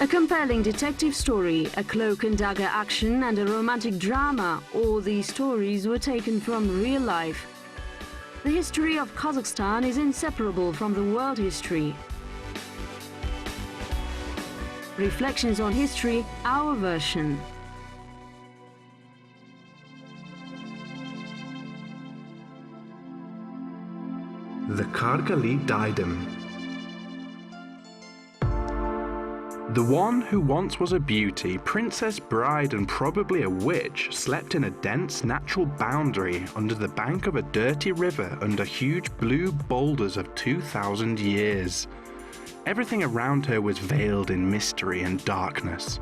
A compelling detective story, a cloak and dagger action, and a romantic drama, all these stories were taken from real life. The history of Kazakhstan is inseparable from the world history. Reflections on history, our version. The Kargaly diadem. The one who once was a beauty, princess, bride, and probably a witch slept in a dense natural boundary under the bank of a dirty river under huge blue boulders of 2,000 years. Everything around her was veiled in mystery and darkness.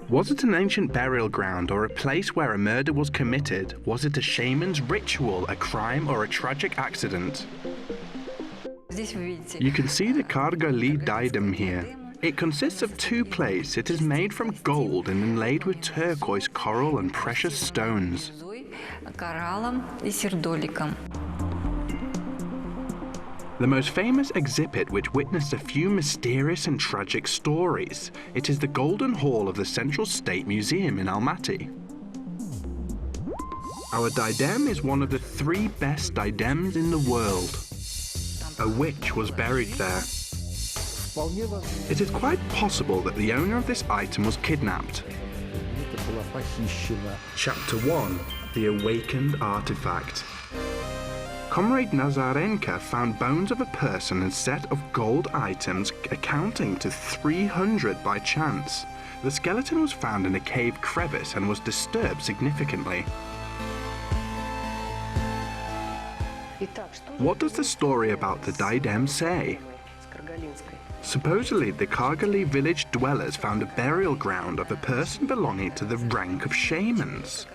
Was it an ancient burial ground or a place where a murder was committed? Was it a shaman's ritual, a crime, or a tragic accident? You can see the Kargaly diadem here. It consists of two plates. It is made from gold and inlaid with turquoise, coral, and precious stones. The most famous exhibit which witnessed a few mysterious and tragic stories. It is the Golden Hall of the Central State Museum in Almaty. Our diadem is one of the 3 best diadems in the world. A witch was buried there. It is quite possible that the owner of this item was kidnapped. Chapter 1. The Awakened Artifact. Comrade Nazarenka found bones of a person and set of gold items accounting to 300 by chance. The skeleton was found in a cave crevice and was disturbed significantly. What does the story about the diadem say? Supposedly, the Kargaly village dwellers found a burial ground of a person belonging to the rank of shamans.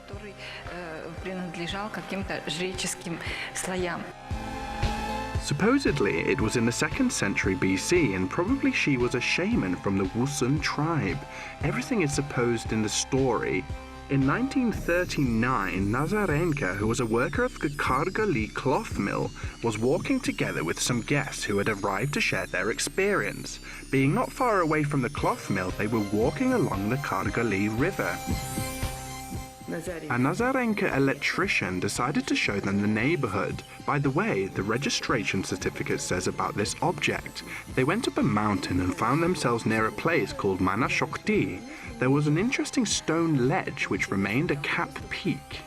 Supposedly, it was in the 2nd century BC, and probably she was a shaman from the Wusun tribe. Everything is supposed in the story. In 1939, Nazarenka, who was a worker of the Kargaly cloth mill, was walking together with some guests who had arrived to share their experience. Being not far away from the cloth mill, they were walking along the Kargaly river. A Nazarenka electrician decided to show them the neighborhood. By the way, the registration certificate says about this object. They went up a mountain and found themselves near a place called Manashokti. There was an interesting stone ledge which remained a cap peak.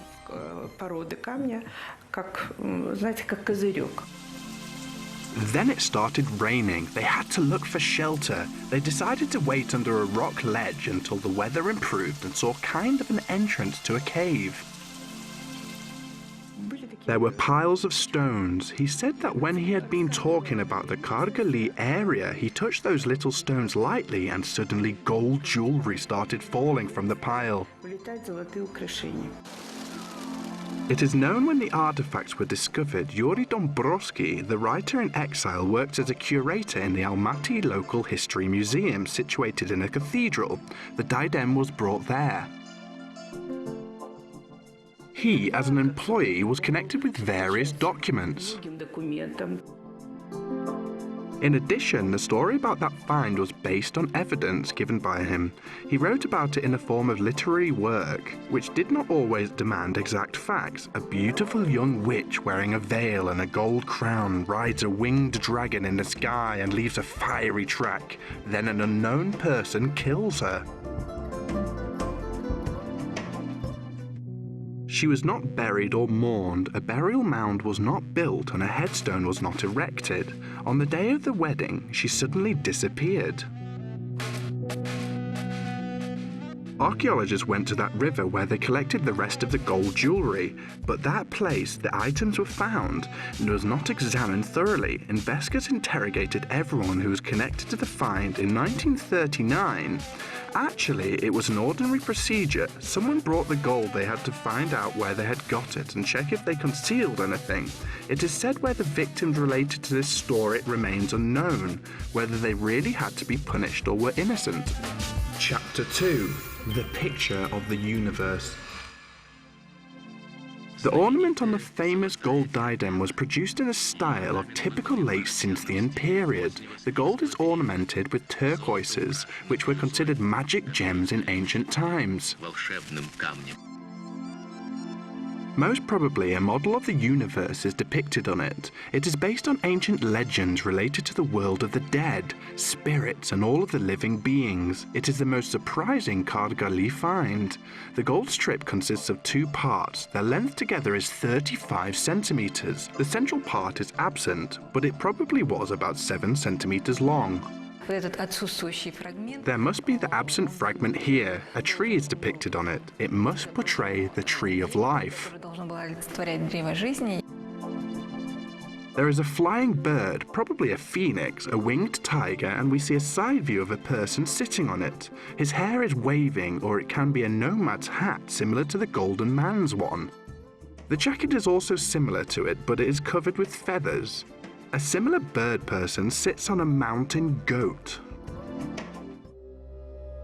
Then it started raining. They had to look for shelter. They decided to wait under a rock ledge until the weather improved and saw kind of an entrance to a cave. There were piles of stones. He said that when he had been talking about the Kargaly area, he touched those little stones lightly and suddenly gold jewelry started falling from the pile. It is known when the artifacts were discovered, Yuri Dombrowski, the writer in exile, worked as a curator in the Almaty Local History Museum, situated in a cathedral. The diadem was brought there. He, as an employee, was connected with various documents. In addition, the story about that find was based on evidence given by him. He wrote about it in a form of literary work, which did not always demand exact facts. A beautiful young witch wearing a veil and a gold crown rides a winged dragon in the sky and leaves a fiery track. Then an unknown person kills her. She was not buried or mourned, a burial mound was not built and a headstone was not erected. On the day of the wedding, she suddenly disappeared. Archaeologists went to that river where they collected the rest of the gold jewelry, but that place the items were found was not examined thoroughly. Investigators interrogated everyone who was connected to the find in 1939. Actually, it was an ordinary procedure. Someone brought the gold, they had to find out where they had got it and check if they concealed anything. It is said where the victims related to this story remains unknown, whether they really had to be punished or were innocent. Chapter 2. The Picture of the Universe. The ornament on the famous gold diadem was produced in a style of typical late Scythian period. The gold is ornamented with turquoises, which were considered magic gems in ancient times. Most probably, a model of the universe is depicted on it. It is based on ancient legends related to the world of the dead, spirits, and all of the living beings. It is the most surprising Kargaly find. The gold strip consists of two parts. Their length together is 35 centimeters. The central part is absent, but it probably was about 7 centimeters long. There must be the absent fragment here. A tree is depicted on it. It must portray the tree of life. There is a flying bird, probably a phoenix, a winged tiger, and we see a side view of a person sitting on it. His hair is waving, or it can be a nomad's hat similar to the golden man's one. The jacket is also similar to it, but it is covered with feathers. A similar bird person sits on a mountain goat.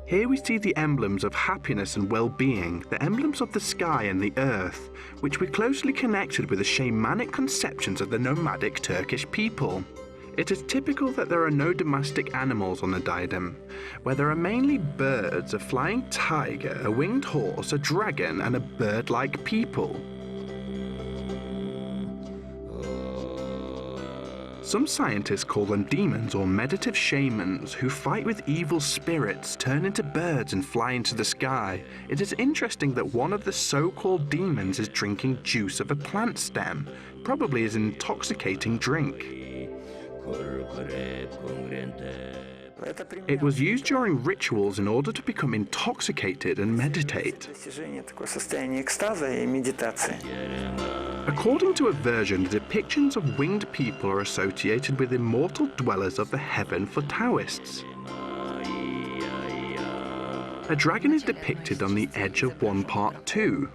Here we see the emblems of happiness and well-being, the emblems of the sky and the earth, which were closely connected with the shamanic conceptions of the nomadic Turkish people. It is typical that there are no domestic animals on the diadem, where there are mainly birds, a flying tiger, a winged horse, a dragon, and a bird-like people. Some scientists call them demons or meditative shamans who fight with evil spirits, turn into birds and fly into the sky. It is interesting that one of the so-called demons is drinking juice of a plant stem, probably as an intoxicating drink. It was used during rituals in order to become intoxicated and meditate. According to a version, the depictions of winged people are associated with immortal dwellers of the heaven for Taoists. A dragon is depicted on the edge of one part too.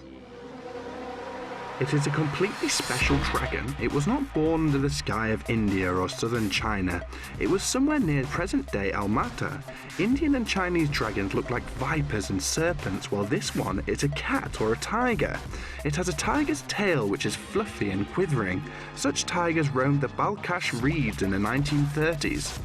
It is a completely special dragon. It was not born under the sky of India or southern China. It was somewhere near present-day Almaty. Indian and Chinese dragons look like vipers and serpents, while this one is a cat or a tiger. It has a tiger's tail which is fluffy and quivering. Such tigers roamed the Balkhash reeds in the 1930s.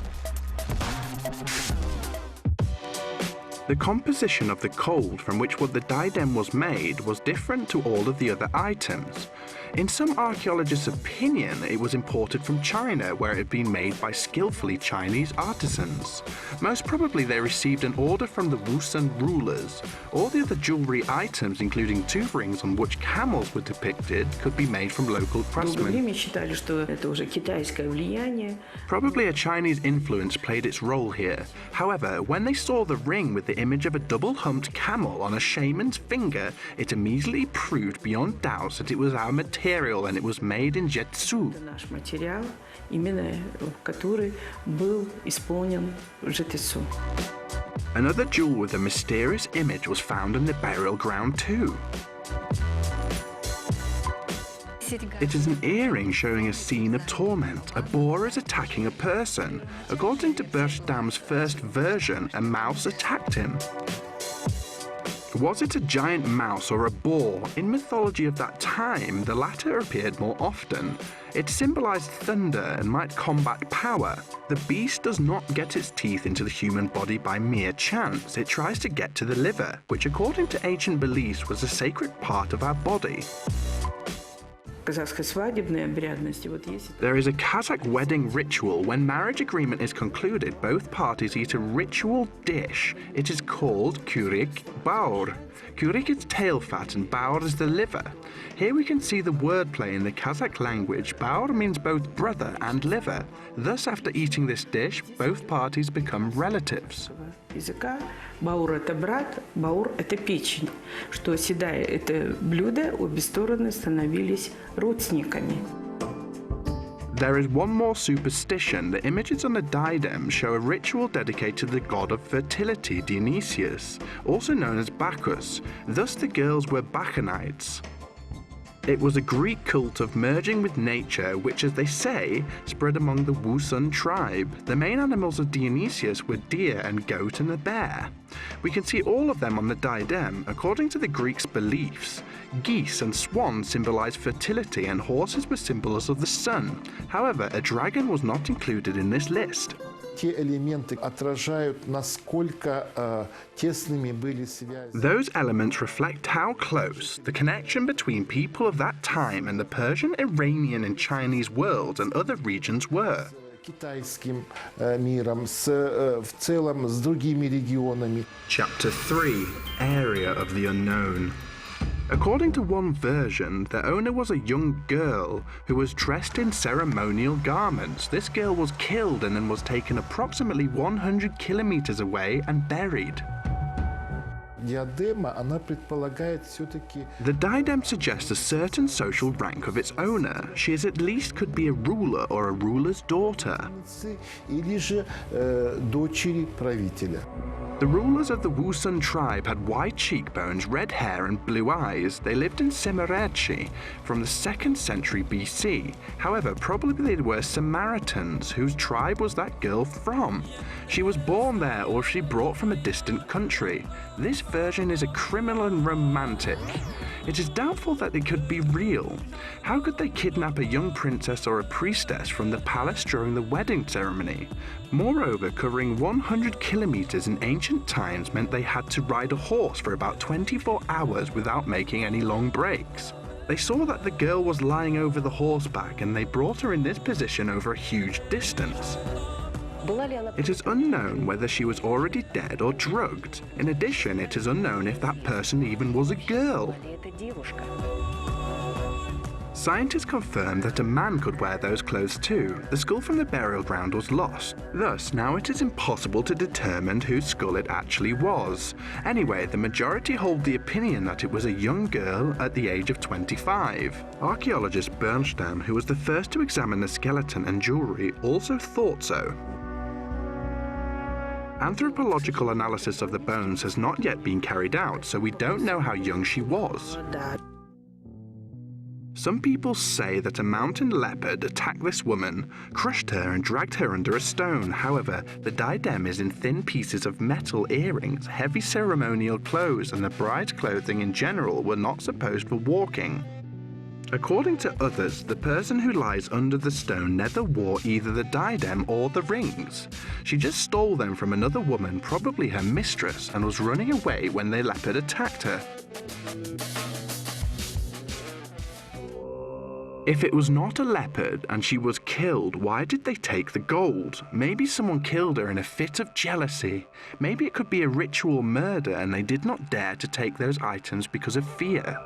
The composition of the gold from which the diadem was made was different to all of the other items. In some archaeologists' opinion, it was imported from China, where it had been made by skillfully Chinese artisans. Most probably they received an order from the Wusun rulers. All the other jewelry items, including tooth rings on which camels were depicted, could be made from local craftsmen. Probably a Chinese influence played its role here. However, when they saw the ring with the image of a double-humped camel on a shaman's finger, it immediately proved beyond doubt that it was our material and it was made in Jetsu. Another jewel with a mysterious image was found in the burial ground too. It is an earring showing a scene of torment. A boar is attacking a person. According to Berstam's first version, a mouse attacked him. Was it a giant mouse or a boar? In mythology of that time, the latter appeared more often. It symbolized thunder and might combat power. The beast does not get its teeth into the human body by mere chance. It tries to get to the liver, which according to ancient beliefs was a sacred part of our body. There is a Kazakh wedding ritual. When marriage agreement is concluded, both parties eat a ritual dish. It is called kurik baur. Kurik is tail fat and baur is the liver. Here we can see the wordplay in the Kazakh language. Baur means both brother and liver. Thus, after eating this dish, both parties become relatives. Баур – это брат, баур – это печень. Что съедая это блюдо, обе стороны становились родственниками. There is one more superstition. The images on the diadem show a ritual dedicated to the god of fertility, Dionysius, also known as Bacchus. Thus the girls were Bacchantes. It was a Greek cult of merging with nature, which, as they say, spread among the Wusun tribe. The main animals of Dionysius were deer and goat and a bear. We can see all of them on the diadem. According to the Greeks' beliefs, geese and swans symbolize fertility and horses were symbols of the sun. However, a dragon was not included in this list. Те элементы отражают, насколько тесными были связи. Those elements reflect how close the connection between people of that time and the Persian, Iranian and Chinese worlds and other regions were. Китайским миром, в целом с другими регионами. Chapter 3, Area of the Unknown. According to one version, the owner was a young girl who was dressed in ceremonial garments. This girl was killed and then was taken approximately 100 kilometers away and buried. Диадема, она предполагает все-таки... The diadem suggests a certain social rank of its owner. She is at least could be a ruler or a ruler's daughter. Или же дочери правителя. The rulers of the Wusun tribe had wide cheekbones, red hair and blue eyes. They lived in Semirechye from the 2nd century BC. However, probably they were Samaritans, whose tribe was that girl from. She was born there or she brought from a distant country. This version is a criminal and romantic. It is doubtful that it could be real. How could they kidnap a young princess or a priestess from the palace during the wedding ceremony? Moreover, covering 100 kilometers in ancient times meant they had to ride a horse for about 24 hours without making any long breaks. They saw that the girl was lying over the horseback and they brought her in this position over a huge distance. It is unknown whether she was already dead or drugged. In addition, it is unknown if that person even was a girl. Scientists confirmed that a man could wear those clothes too. The skull from the burial ground was lost. Thus, now it is impossible to determine whose skull it actually was. Anyway, the majority hold the opinion that it was a young girl at the age of 25. Archaeologist Bernstam, who was the first to examine the skeleton and jewelry, also thought so. Anthropological analysis of the bones has not yet been carried out, so we don't know how young she was. Some people say that a mountain leopard attacked this woman, crushed her and dragged her under a stone. However, the diadem is in thin pieces of metal earrings, heavy ceremonial clothes, and the bride's clothing in general were not supposed for walking. According to others, the person who lies under the stone never wore either the diadem or the rings. She just stole them from another woman, probably her mistress, and was running away when the leopard attacked her. If it was not a leopard and she was killed, why did they take the gold? Maybe someone killed her in a fit of jealousy. Maybe it could be a ritual murder and they did not dare to take those items because of fear.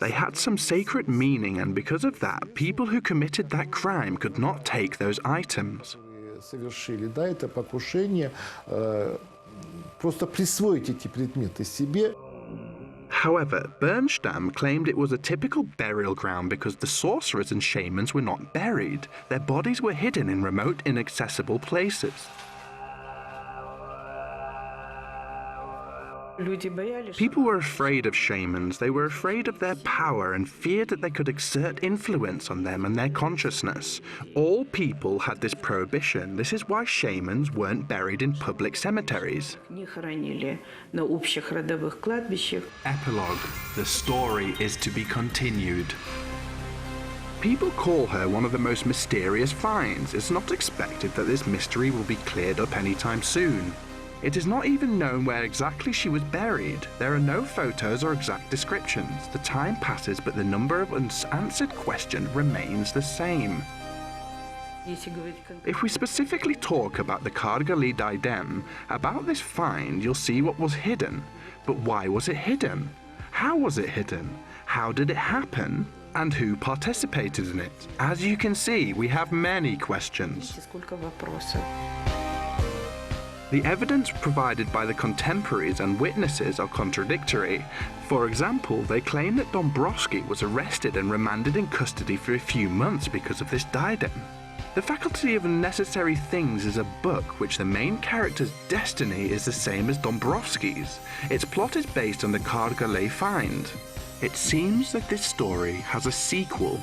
They had some sacred meaning, and because of that, people who committed that crime could not take those items. However, Bernstam claimed it was a typical burial ground because the sorcerers and shamans were not buried. Their bodies were hidden in remote, inaccessible places. People were afraid of shamans. They were afraid of their power and feared that they could exert influence on them and their consciousness. All people had this prohibition. This is why shamans weren't buried in public cemeteries. Epilogue. The story is to be continued. People call her one of the most mysterious finds. It's not expected that this mystery will be cleared up anytime soon. It is not even known where exactly she was buried. There are no photos or exact descriptions. The time passes, but the number of unanswered questions remains the same. If we specifically talk about the Kargaly diadem, about this find, you'll see what was hidden. But why was it hidden? How was it hidden? How did it happen? And who participated in it? As you can see, we have many questions. The evidence provided by the contemporaries and witnesses are contradictory. For example, they claim that Dombrowski was arrested and remanded in custody for a few months because of this diadem. The Faculty of Necessary Things is a book which the main character's destiny is the same as Dombrowski's. Its plot is based on the Kargaly find. It seems that this story has a sequel.